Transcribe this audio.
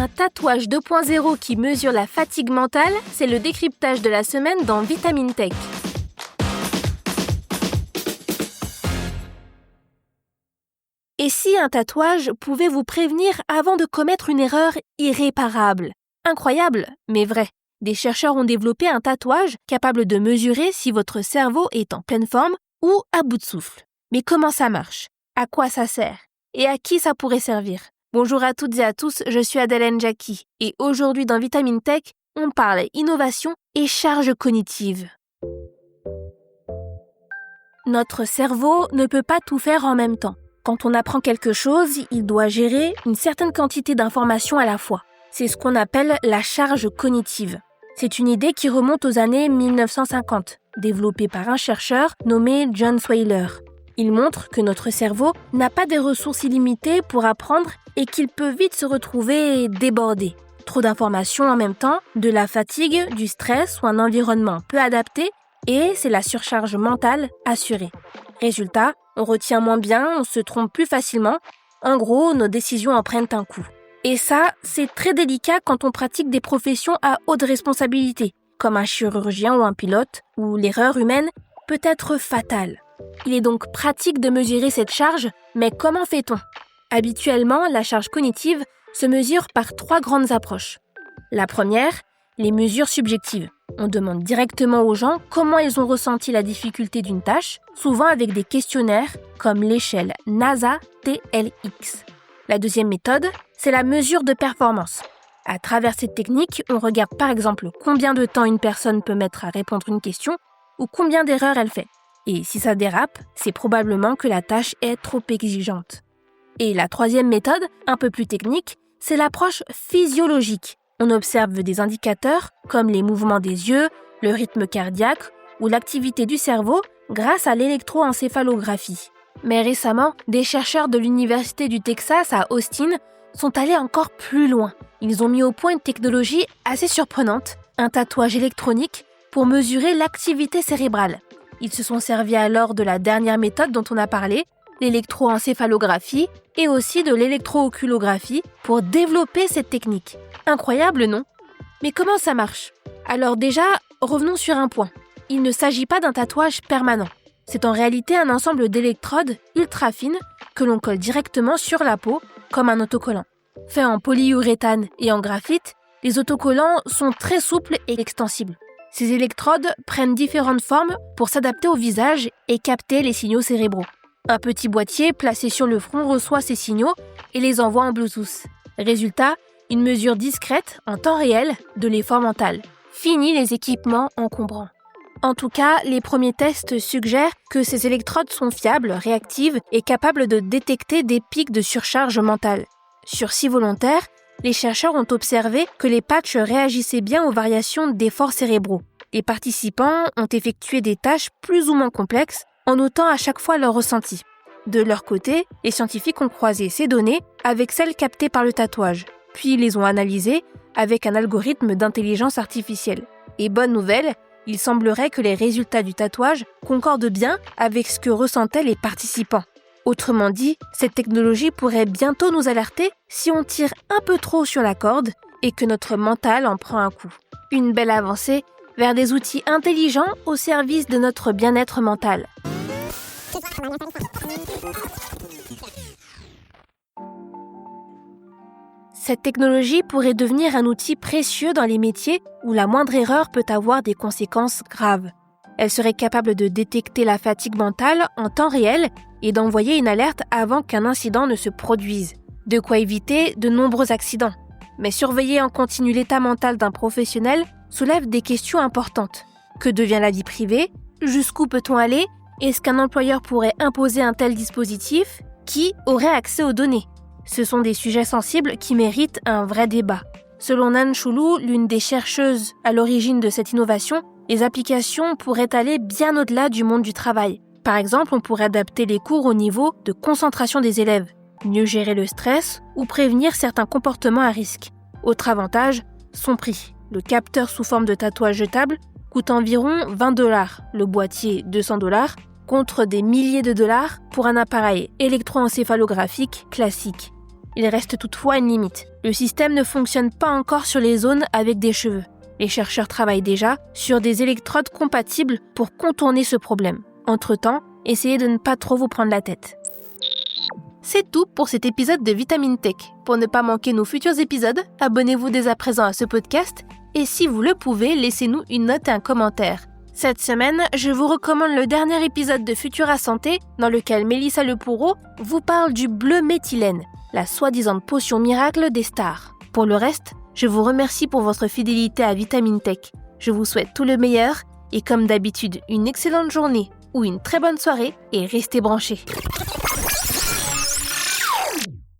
Un tatouage 2.0 qui mesure la fatigue mentale, c'est le décryptage de la semaine dans Vitamine Tech. Et si un tatouage pouvait vous prévenir avant de commettre une erreur irréparable? Incroyable, mais vrai. Des chercheurs ont développé un tatouage capable de mesurer si votre cerveau est en pleine forme ou à bout de souffle. Mais comment ça marche? À quoi ça sert? Et à qui ça pourrait servir? Bonjour à toutes et à tous, je suis Adèle Jackie et aujourd'hui dans Vitamine Tech, on parle innovation et charge cognitive. Notre cerveau ne peut pas tout faire en même temps. Quand on apprend quelque chose, il doit gérer une certaine quantité d'informations à la fois. C'est ce qu'on appelle la charge cognitive. C'est une idée qui remonte aux années 1950, développée par un chercheur nommé John Swaller. Il montre que notre cerveau n'a pas des ressources illimitées pour apprendre et qu'il peut vite se retrouver débordé. Trop d'informations en même temps, de la fatigue, du stress ou un environnement peu adapté, et c'est la surcharge mentale assurée. Résultat, on retient moins bien, on se trompe plus facilement. En gros, nos décisions en prennent un coup. Et ça, c'est très délicat quand on pratique des professions à haute responsabilité, comme un chirurgien ou un pilote, où l'erreur humaine peut être fatale. Il est donc pratique de mesurer cette charge, mais comment fait-on? Habituellement, la charge cognitive se mesure par 3 grandes approches. La première, les mesures subjectives. On demande directement aux gens comment ils ont ressenti la difficulté d'une tâche, souvent avec des questionnaires comme l'échelle NASA-TLX. La deuxième méthode, c'est la mesure de performance. À travers cette technique, on regarde par exemple combien de temps une personne peut mettre à répondre une question ou combien d'erreurs elle fait. Et si ça dérape, c'est probablement que la tâche est trop exigeante. Et la troisième méthode, un peu plus technique, c'est l'approche physiologique. On observe des indicateurs comme les mouvements des yeux, le rythme cardiaque ou l'activité du cerveau grâce à l'électroencéphalographie. Mais récemment, des chercheurs de l'Université du Texas à Austin sont allés encore plus loin. Ils ont mis au point une technologie assez surprenante, un tatouage électronique pour mesurer l'activité cérébrale. Ils se sont servis alors de la dernière méthode dont on a parlé, l'électroencéphalographie et aussi de l'électrooculographie pour développer cette technique. Incroyable, non? Mais comment ça marche? Alors déjà, revenons sur un point. Il ne s'agit pas d'un tatouage permanent. C'est en réalité un ensemble d'électrodes ultra fines que l'on colle directement sur la peau comme un autocollant. Fait en polyuréthane et en graphite, les autocollants sont très souples et extensibles. Ces électrodes prennent différentes formes pour s'adapter au visage et capter les signaux cérébraux. Un petit boîtier placé sur le front reçoit ces signaux et les envoie en Bluetooth. Résultat, une mesure discrète, en temps réel, de l'effort mental. Fini les équipements encombrants. En tout cas, les premiers tests suggèrent que ces électrodes sont fiables, réactives et capables de détecter des pics de surcharge mentale. Sur 6 volontaires, les chercheurs ont observé que les patchs réagissaient bien aux variations d'efforts cérébraux. Les participants ont effectué des tâches plus ou moins complexes en notant à chaque fois leur ressenti. De leur côté, les scientifiques ont croisé ces données avec celles captées par le tatouage, puis les ont analysées avec un algorithme d'intelligence artificielle. Et bonne nouvelle, il semblerait que les résultats du tatouage concordent bien avec ce que ressentaient les participants. Autrement dit, cette technologie pourrait bientôt nous alerter si on tire un peu trop sur la corde et que notre mental en prend un coup. Une belle avancée vers des outils intelligents au service de notre bien-être mental. Cette technologie pourrait devenir un outil précieux dans les métiers où la moindre erreur peut avoir des conséquences graves. Elle serait capable de détecter la fatigue mentale en temps réel et d'envoyer une alerte avant qu'un incident ne se produise. De quoi éviter de nombreux accidents. Mais surveiller en continu l'état mental d'un professionnel soulève des questions importantes. Que devient la vie privée? Jusqu'où peut-on aller? Est-ce qu'un employeur pourrait imposer un tel dispositif? Qui aurait accès aux données? Ce sont des sujets sensibles qui méritent un vrai débat. Selon Nan Choulou, l'une des chercheuses à l'origine de cette innovation, les applications pourraient aller bien au-delà du monde du travail. Par exemple, on pourrait adapter les cours au niveau de concentration des élèves, mieux gérer le stress ou prévenir certains comportements à risque. Autre avantage, son prix. Le capteur sous forme de tatouage jetable coûte environ $20, le boîtier $200, contre des milliers de dollars pour un appareil électroencéphalographique classique. Il reste toutefois une limite. Le système ne fonctionne pas encore sur les zones avec des cheveux. Les chercheurs travaillent déjà sur des électrodes compatibles pour contourner ce problème. Entre-temps, essayez de ne pas trop vous prendre la tête. C'est tout pour cet épisode de Vitamine Tech. Pour ne pas manquer nos futurs épisodes, abonnez-vous dès à présent à ce podcast et si vous le pouvez, laissez-nous une note et un commentaire. Cette semaine, je vous recommande le dernier épisode de Futura Santé dans lequel Mélissa Lepoureau vous parle du bleu méthylène, la soi-disant potion miracle des stars. Pour le reste, je vous remercie pour votre fidélité à Vitamine Tech. Je vous souhaite tout le meilleur et comme d'habitude, une excellente journée ou une très bonne soirée et restez branchés.